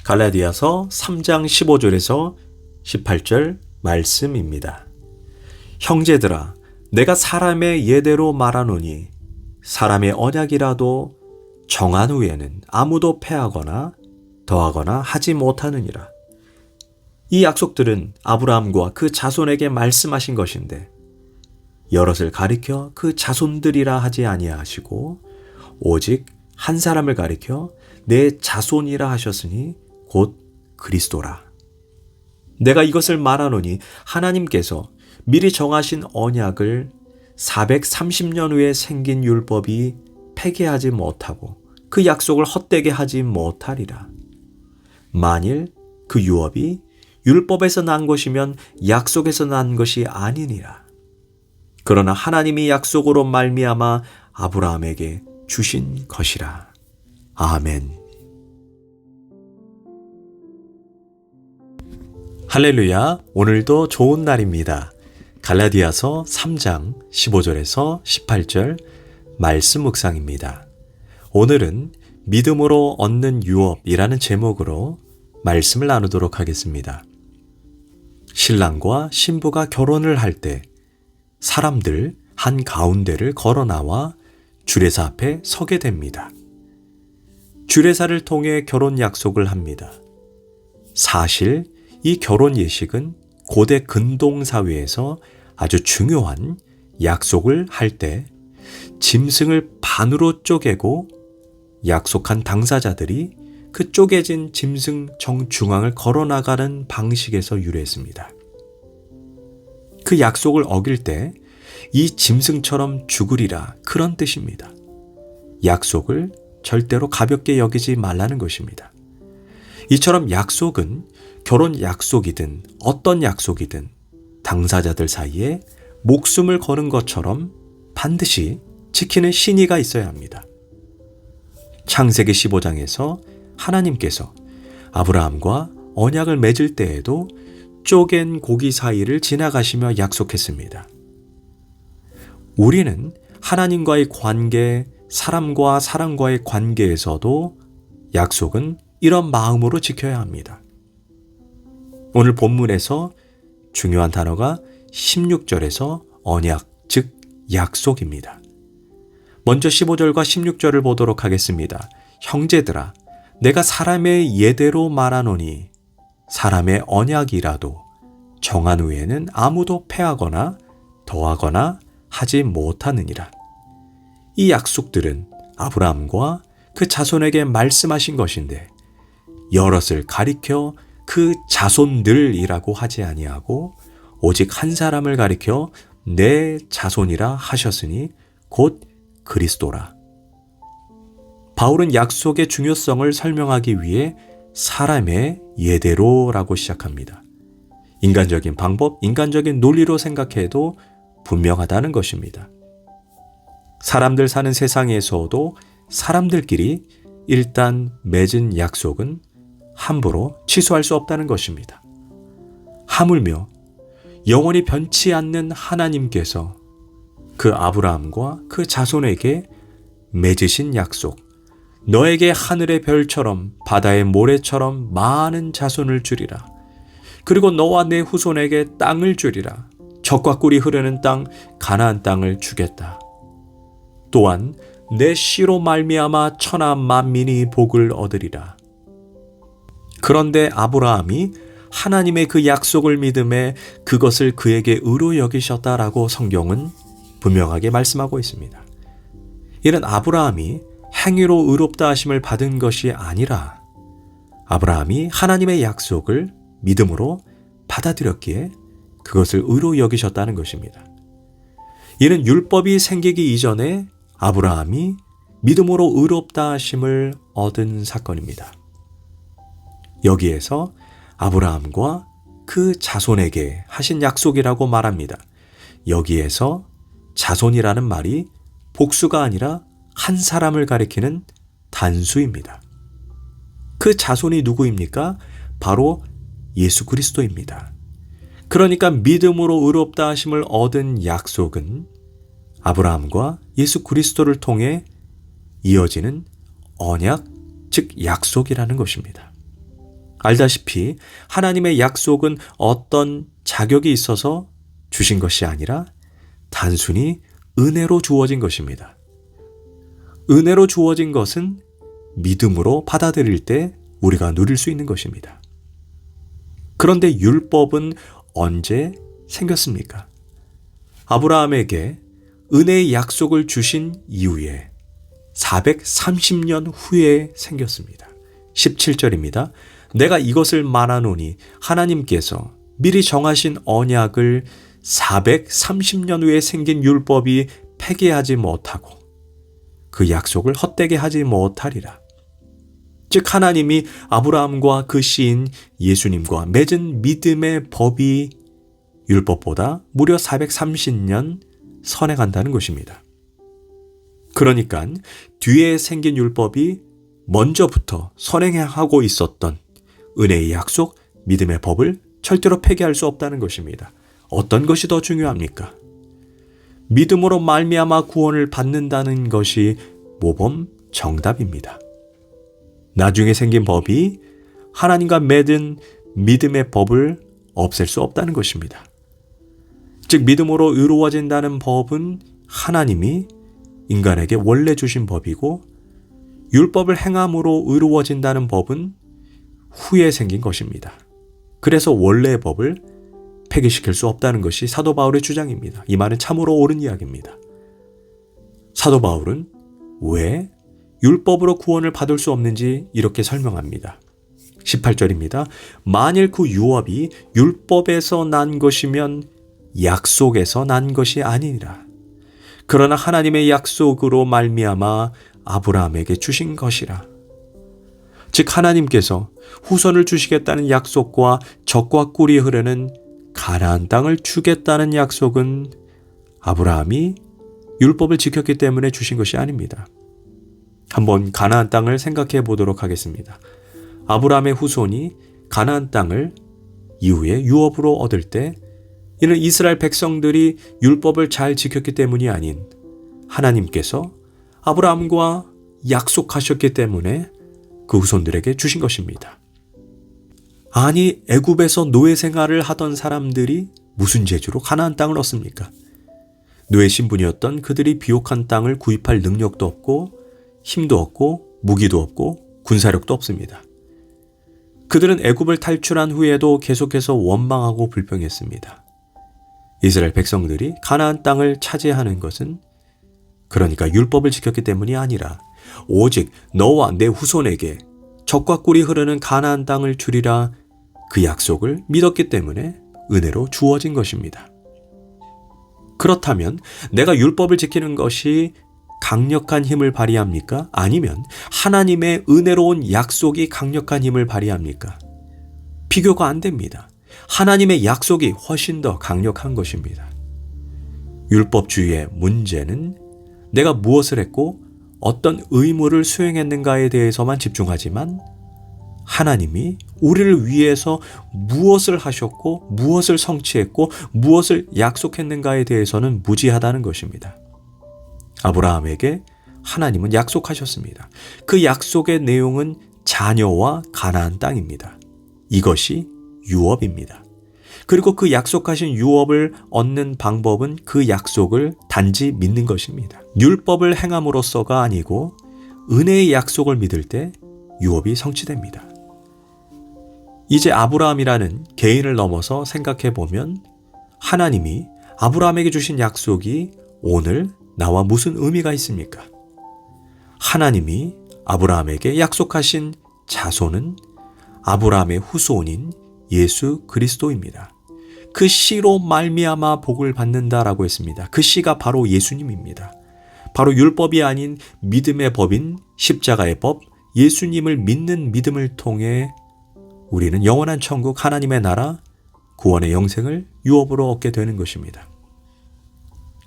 갈라디아서 3장 15절에서 18절 말씀입니다. 형제들아, 내가 사람의 예대로 말하노니 사람의 언약이라도 정한 후에는 아무도 패하거나 더하거나 하지 못하느니라. 이 약속들은 아브라함과 그 자손에게 말씀하신 것인데 여럿을 가리켜 그 자손들이라 하지 아니하시고 오직 한 사람을 가리켜 내 자손이라 하셨으니 곧 그리스도라. 내가 이것을 말하노니 하나님께서 미리 정하신 언약을 430년 후에 생긴 율법이 폐기하지 못하고 그 약속을 헛되게 하지 못하리라. 만일 그 유업이 율법에서 난 것이면 약속에서 난 것이 아니니라. 그러나 하나님이 약속으로 말미암아 아브라함에게 주신 것이라. 아멘. 할렐루야, 오늘도 좋은 날입니다. 갈라디아서 3장 15절에서 18절 말씀 묵상입니다. 오늘은 믿음으로 얻는 유업이라는 제목으로 말씀을 나누도록 하겠습니다. 신랑과 신부가 결혼을 할 때 사람들 한가운데를 걸어 나와 주례사 앞에 서게 됩니다. 주례사를 통해 결혼 약속을 합니다. 사실 이 결혼 예식은 고대 근동사회에서 아주 중요한 약속을 할 때 짐승을 반으로 쪼개고 약속한 당사자들이 그 쪼개진 짐승 정중앙을 걸어나가는 방식에서 유래했습니다. 그 약속을 어길 때 이 짐승처럼 죽으리라, 그런 뜻입니다. 약속을 절대로 가볍게 여기지 말라는 것입니다. 이처럼 약속은 결혼 약속이든 어떤 약속이든 당사자들 사이에 목숨을 거는 것처럼 반드시 지키는 신의가 있어야 합니다. 창세기 15장에서 하나님께서 아브라함과 언약을 맺을 때에도 쪼갠 고기 사이를 지나가시며 약속했습니다. 우리는 하나님과의 관계, 사람과 사람과의 관계에서도 약속은 이런 마음으로 지켜야 합니다. 오늘 본문에서 중요한 단어가 16절에서 언약, 즉 약속입니다. 먼저 15절과 16절을 보도록 하겠습니다. 형제들아, 내가 사람의 예대로 말하노니 사람의 언약이라도 정한 후에는 아무도 패하거나 더하거나 하지 못하느니라. 이 약속들은 아브라함과 그 자손에게 말씀하신 것인데 여럿을 가리켜 그 자손들이라고 하지 아니하고 오직 한 사람을 가리켜 내 자손이라 하셨으니 곧 그리스도라. 바울은 약속의 중요성을 설명하기 위해 사람의 예대로라고 시작합니다. 인간적인 방법, 인간적인 논리로 생각해도 분명하다는 것입니다. 사람들 사는 세상에서도 사람들끼리 일단 맺은 약속은 함부로 취소할 수 없다는 것입니다. 하물며 영원히 변치 않는 하나님께서 그 아브라함과 그 자손에게 맺으신 약속, 너에게 하늘의 별처럼 바다의 모래처럼 많은 자손을 주리라. 그리고 너와 내 후손에게 땅을 주리라. 젖과 꿀이 흐르는 땅, 가나안 땅을 주겠다. 또한 내 씨로 말미암아 천하 만민이 복을 얻으리라. 그런데 아브라함이 하나님의 그 약속을 믿음에 그것을 그에게 의로 여기셨다라고 성경은 분명하게 말씀하고 있습니다. 이는 아브라함이 행위로 의롭다 하심을 받은 것이 아니라 아브라함이 하나님의 약속을 믿음으로 받아들였기에 그것을 의로 여기셨다는 것입니다. 이는 율법이 생기기 이전에 아브라함이 믿음으로 의롭다 하심을 얻은 사건입니다. 여기에서 아브라함과 그 자손에게 하신 약속이라고 말합니다. 여기에서 자손이라는 말이 복수가 아니라 한 사람을 가리키는 단수입니다. 그 자손이 누구입니까? 바로 예수 그리스도입니다. 그러니까 믿음으로 의롭다 하심을 얻은 약속은 아브라함과 예수 그리스도를 통해 이어지는 언약, 즉 약속이라는 것입니다. 알다시피 하나님의 약속은 어떤 자격이 있어서 주신 것이 아니라 단순히 은혜로 주어진 것입니다. 은혜로 주어진 것은 믿음으로 받아들일 때 우리가 누릴 수 있는 것입니다. 그런데 율법은 언제 생겼습니까? 아브라함에게 은혜의 약속을 주신 이후에 430년 후에 생겼습니다. 17절입니다. 내가 이것을 말하노니 하나님께서 미리 정하신 언약을 430년 후에 생긴 율법이 폐기하지 못하고 그 약속을 헛되게 하지 못하리라. 즉 하나님이 아브라함과 그 씨인 예수님과 맺은 믿음의 법이 율법보다 무려 430년 선행한다는 것입니다. 그러니까 뒤에 생긴 율법이 먼저부터 선행하고 있었던 은혜의 약속, 믿음의 법을 절대로 폐기할 수 없다는 것입니다. 어떤 것이 더 중요합니까? 믿음으로 말미암아 구원을 받는다는 것이 모범 정답입니다. 나중에 생긴 법이 하나님과 맺은 믿음의 법을 없앨 수 없다는 것입니다. 즉 믿음으로 의로워진다는 법은 하나님이 인간에게 원래 주신 법이고 율법을 행함으로 의로워진다는 법은 후에 생긴 것입니다. 그래서 원래의 법을 폐기시킬 수 없다는 것이 사도 바울의 주장입니다. 이 말은 참으로 옳은 이야기입니다. 사도 바울은 왜 율법으로 구원을 받을 수 없는지 이렇게 설명합니다. 18절입니다. 만일 그 유업이 율법에서 난 것이면 약속에서 난 것이 아니니라. 그러나 하나님의 약속으로 말미암아 아브라함에게 주신 것이라. 즉 하나님께서 후손을 주시겠다는 약속과 젖과 꿀이 흐르는 가나안 땅을 주겠다는 약속은 아브라함이 율법을 지켰기 때문에 주신 것이 아닙니다. 한번 가나안 땅을 생각해 보도록 하겠습니다. 아브라함의 후손이 가나안 땅을 이후에 유업으로 얻을 때 이는 이스라엘 백성들이 율법을 잘 지켰기 때문이 아닌 하나님께서 아브라함과 약속하셨기 때문에 그 후손들에게 주신 것입니다. 아니 애굽에서 노예 생활을 하던 사람들이 무슨 재주로 가나안 땅을 얻습니까? 노예 신분이었던 그들이 비옥한 땅을 구입할 능력도 없고 힘도 없고 무기도 없고 군사력도 없습니다. 그들은 애굽을 탈출한 후에도 계속해서 원망하고 불평했습니다. 이스라엘 백성들이 가나안 땅을 차지하는 것은 그러니까 율법을 지켰기 때문이 아니라 오직 너와 내 후손에게 젖과 꿀이 흐르는 가나안 땅을 주리라 그 약속을 믿었기 때문에 은혜로 주어진 것입니다. 그렇다면 내가 율법을 지키는 것이 강력한 힘을 발휘합니까? 아니면 하나님의 은혜로운 약속이 강력한 힘을 발휘합니까? 비교가 안 됩니다. 하나님의 약속이 훨씬 더 강력한 것입니다. 율법주의의 문제는 내가 무엇을 했고 어떤 의무를 수행했는가에 대해서만 집중하지만 하나님이 우리를 위해서 무엇을 하셨고 무엇을 성취했고 무엇을 약속했는가에 대해서는 무지하다는 것입니다. 아브라함에게 하나님은 약속하셨습니다. 그 약속의 내용은 자녀와 가나안 땅입니다. 이것이 유업입니다. 그리고 그 약속하신 유업을 얻는 방법은 그 약속을 단지 믿는 것입니다. 율법을 행함으로써가 아니고 은혜의 약속을 믿을 때 유업이 성취됩니다. 이제 아브라함이라는 개인을 넘어서 생각해 보면 하나님이 아브라함에게 주신 약속이 오늘 나와 무슨 의미가 있습니까? 하나님이 아브라함에게 약속하신 자손은 아브라함의 후손인 예수 그리스도입니다. 그 씨로 말미암아 복을 받는다라고 했습니다. 그 씨가 바로 예수님입니다. 바로 율법이 아닌 믿음의 법인 십자가의 법, 예수님을 믿는 믿음을 통해 우리는 영원한 천국 하나님의 나라, 구원의 영생을 유업으로 얻게 되는 것입니다.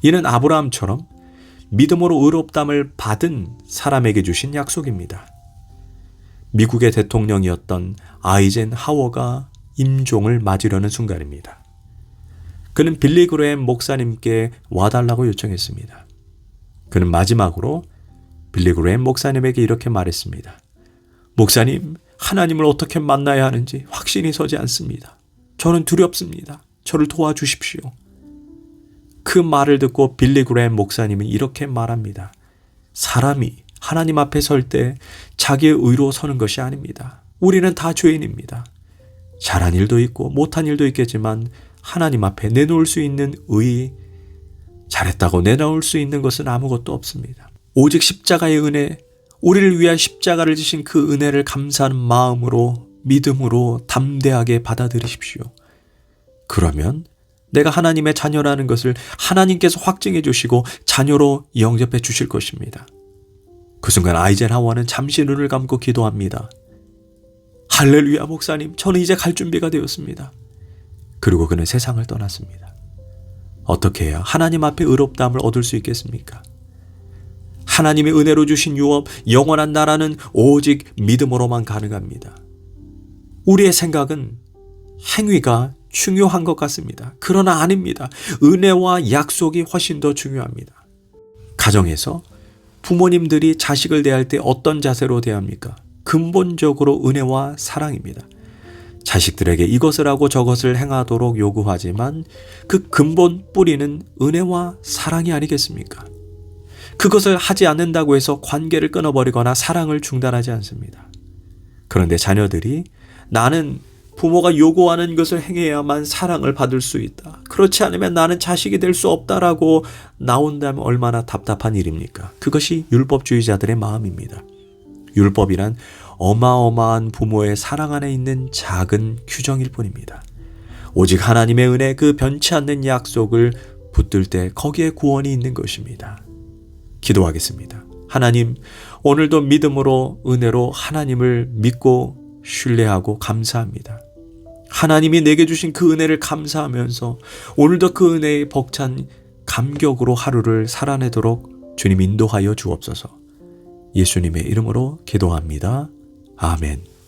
이는 아브라함처럼 믿음으로 의롭담을 받은 사람에게 주신 약속입니다. 미국의 대통령이었던 아이젠 하워가 임종을 맞으려는 순간입니다. 그는 빌리 그레햄 목사님께 와달라고 요청했습니다. 그는 마지막으로 빌리 그레햄 목사님에게 이렇게 말했습니다. 목사님, 하나님을 어떻게 만나야 하는지 확신이 서지 않습니다. 저는 두렵습니다. 저를 도와주십시오. 그 말을 듣고 빌리 그레이엄 목사님은 이렇게 말합니다. 사람이 하나님 앞에 설 때 자기의 의로 서는 것이 아닙니다. 우리는 다 죄인입니다. 잘한 일도 있고 못한 일도 있겠지만 하나님 앞에 내놓을 수 있는 의, 잘했다고 내놓을 수 있는 것은 아무것도 없습니다. 오직 십자가의 은혜, 우리를 위한 십자가를 지신 그 은혜를 감사하는 마음으로, 믿음으로 담대하게 받아들이십시오. 그러면 내가 하나님의 자녀라는 것을 하나님께서 확증해 주시고 자녀로 영접해 주실 것입니다. 그 순간 아이젠하워는 잠시 눈을 감고 기도합니다. 할렐루야 목사님, 저는 이제 갈 준비가 되었습니다. 그리고 그는 세상을 떠났습니다. 어떻게 해야 하나님 앞에 의롭다함을 얻을 수 있겠습니까? 하나님의 은혜로 주신 유업, 영원한 나라는 오직 믿음으로만 가능합니다. 우리의 생각은 행위가 중요한 것 같습니다. 그러나 아닙니다. 은혜와 약속이 훨씬 더 중요합니다. 가정에서 부모님들이 자식을 대할 때 어떤 자세로 대합니까? 근본적으로 은혜와 사랑입니다. 자식들에게 이것을 하고 저것을 행하도록 요구하지만 그 근본 뿌리는 은혜와 사랑이 아니겠습니까? 그것을 하지 않는다고 해서 관계를 끊어버리거나 사랑을 중단하지 않습니다. 그런데 자녀들이 나는 부모가 요구하는 것을 행해야만 사랑을 받을 수 있다. 그렇지 않으면 나는 자식이 될 수 없다라고 나온다면 얼마나 답답한 일입니까? 그것이 율법주의자들의 마음입니다. 율법이란 어마어마한 부모의 사랑 안에 있는 작은 규정일 뿐입니다. 오직 하나님의 은혜, 그 변치 않는 약속을 붙들 때 거기에 구원이 있는 것입니다. 기도하겠습니다. 하나님, 오늘도 믿음으로 은혜로 하나님을 믿고 신뢰하고 감사합니다. 하나님이 내게 주신 그 은혜를 감사하면서 오늘도 그 은혜에 벅찬 감격으로 하루를 살아내도록 주님 인도하여 주옵소서. 예수님의 이름으로 기도합니다. 아멘.